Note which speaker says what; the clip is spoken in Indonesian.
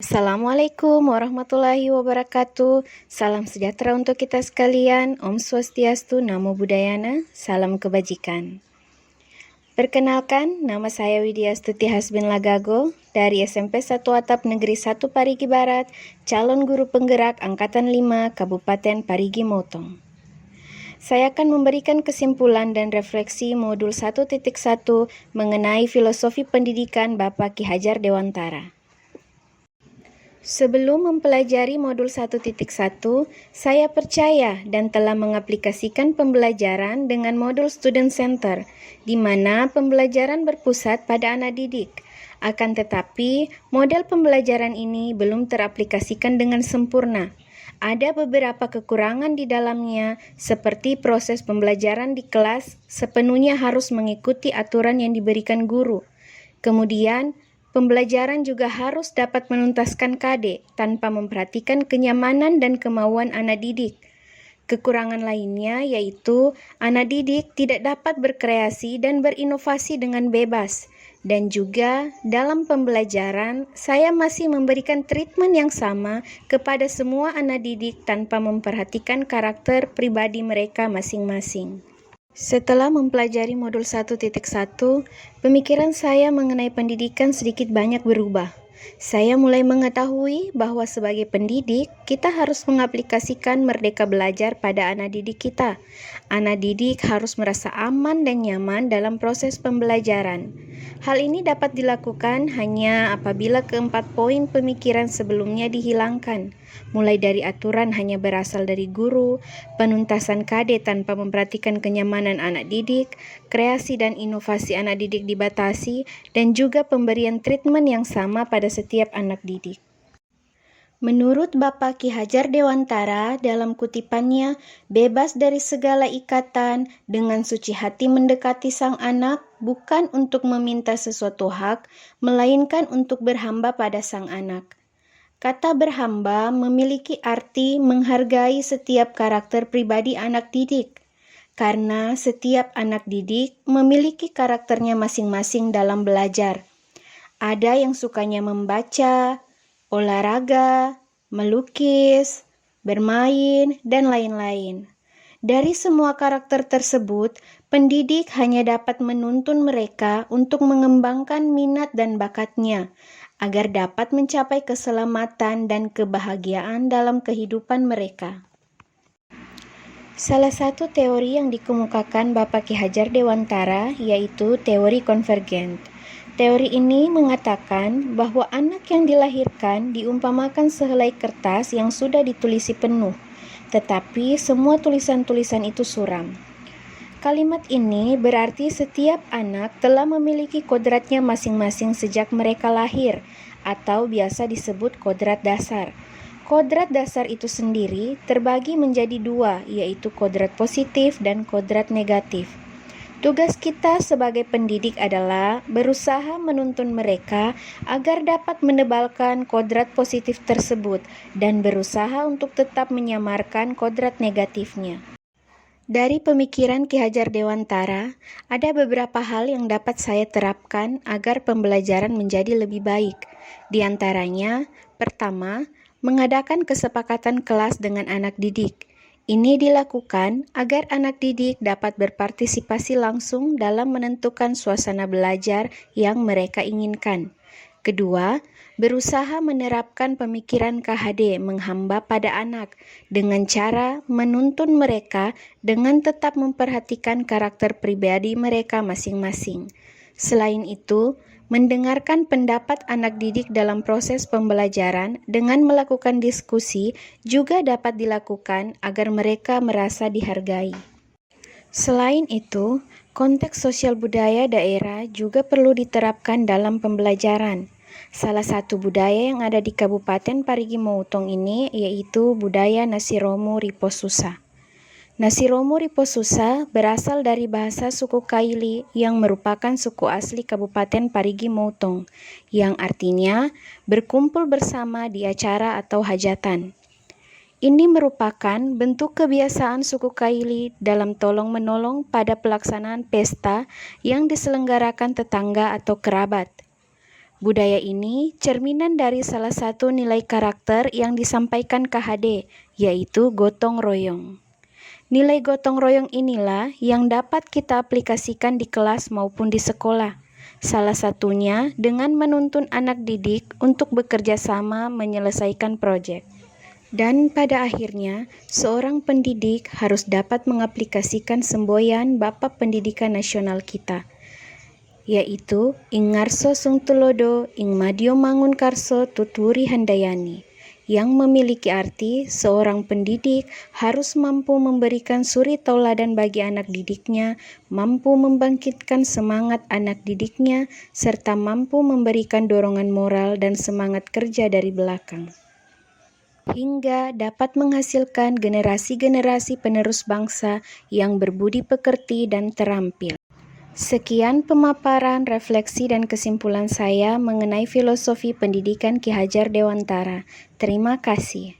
Speaker 1: Assalamualaikum warahmatullahi wabarakatuh. Salam sejahtera untuk kita sekalian. Om Swastiastu, Namo Buddhayana, salam kebajikan. Perkenalkan, nama saya Widya Stuti Hasbin Lagago dari SMP 1 Atap Negeri 1 Parigi Barat, calon guru penggerak Angkatan 5 Kabupaten Parigi Motong. Saya akan memberikan kesimpulan dan refleksi modul 1.1 mengenai filosofi pendidikan Bapak Ki Hajar Dewantara. Sebelum mempelajari modul 1.1, saya percaya dan telah mengaplikasikan pembelajaran dengan modul Student Center, di mana pembelajaran berpusat pada anak didik. Akan tetapi, model pembelajaran ini belum teraplikasikan dengan sempurna. Ada beberapa kekurangan di dalamnya, seperti proses pembelajaran di kelas sepenuhnya harus mengikuti aturan yang diberikan guru. Kemudian, pembelajaran juga harus dapat menuntaskan KD tanpa memperhatikan kenyamanan dan kemauan anak didik. Kekurangan lainnya yaitu anak didik tidak dapat berkreasi dan berinovasi dengan bebas. Dan juga dalam pembelajaran, saya masih memberikan treatment yang sama kepada semua anak didik tanpa memperhatikan karakter pribadi mereka masing-masing. Setelah mempelajari modul 1.1, pemikiran saya mengenai pendidikan sedikit banyak berubah. Saya mulai mengetahui bahwa sebagai pendidik, kita harus mengaplikasikan merdeka belajar pada anak didik kita. Anak didik harus merasa aman dan nyaman dalam proses pembelajaran. Hal ini dapat dilakukan hanya apabila keempat poin pemikiran sebelumnya dihilangkan, mulai dari aturan hanya berasal dari guru, penuntasan KD tanpa memperhatikan kenyamanan anak didik, kreasi dan inovasi anak didik dibatasi, dan juga pemberian treatment yang sama pada setiap anak didik. Menurut Bapak Ki Hajar Dewantara dalam kutipannya, bebas dari segala ikatan, dengan suci hati mendekati sang anak, bukan untuk meminta sesuatu hak, melainkan untuk berhamba pada sang anak. Kata berhamba memiliki arti menghargai setiap karakter pribadi anak didik, karena setiap anak didik memiliki karakternya masing-masing dalam belajar. Ada yang sukanya membaca, olahraga, melukis, bermain, dan lain-lain. Dari semua karakter tersebut, pendidik hanya dapat menuntun mereka untuk mengembangkan minat dan bakatnya, agar dapat mencapai keselamatan dan kebahagiaan dalam kehidupan mereka. Salah satu teori yang dikemukakan Bapak Ki Hajar Dewantara yaitu teori konvergen. Teori ini mengatakan bahwa anak yang dilahirkan diumpamakan sehelai kertas yang sudah ditulisi penuh, tetapi semua tulisan-tulisan itu suram. Kalimat ini berarti setiap anak telah memiliki kodratnya masing-masing sejak mereka lahir, atau biasa disebut kodrat dasar. Kodrat dasar itu sendiri terbagi menjadi dua, yaitu kodrat positif dan kodrat negatif. Tugas kita sebagai pendidik adalah berusaha menuntun mereka agar dapat menebalkan kodrat positif tersebut dan berusaha untuk tetap menyamarkan kodrat negatifnya. Dari pemikiran Ki Hajar Dewantara, ada beberapa hal yang dapat saya terapkan agar pembelajaran menjadi lebih baik. Di antaranya, pertama, mengadakan kesepakatan kelas dengan anak didik. Ini dilakukan agar anak didik dapat berpartisipasi langsung dalam menentukan suasana belajar yang mereka inginkan. Kedua, berusaha menerapkan pemikiran KHD menghamba pada anak dengan cara menuntun mereka dengan tetap memperhatikan karakter pribadi mereka masing-masing. Selain itu, mendengarkan pendapat anak didik dalam proses pembelajaran dengan melakukan diskusi juga dapat dilakukan agar mereka merasa dihargai. Selain itu, konteks sosial budaya daerah juga perlu diterapkan dalam pembelajaran. Salah satu budaya yang ada di Kabupaten Parigi Motong ini yaitu budaya Nasi Romo Ripo Susah. Nasi Romo Ripo Susah berasal dari bahasa suku Kaili yang merupakan suku asli Kabupaten Parigi Motong, yang artinya berkumpul bersama di acara atau hajatan. Ini merupakan bentuk kebiasaan suku Kaili dalam tolong-menolong pada pelaksanaan pesta yang diselenggarakan tetangga atau kerabat. Budaya ini cerminan dari salah satu nilai karakter yang disampaikan KHD, yaitu gotong royong. Nilai gotong royong inilah yang dapat kita aplikasikan di kelas maupun di sekolah. Salah satunya dengan menuntun anak didik untuk bekerja sama menyelesaikan proyek. Dan pada akhirnya, seorang pendidik harus dapat mengaplikasikan semboyan Bapak Pendidikan Nasional kita, yaitu ing ngarso sung tulodo ing madyo mangun karso tuturi handayani, yang memiliki arti seorang pendidik harus mampu memberikan suri tauladan bagi anak didiknya, mampu membangkitkan semangat anak didiknya, serta mampu memberikan dorongan moral dan semangat kerja dari belakang, hingga dapat menghasilkan generasi-generasi penerus bangsa yang berbudi pekerti dan terampil. Sekian pemaparan, refleksi, dan kesimpulan saya mengenai filosofi pendidikan Ki Hajar Dewantara. Terima kasih.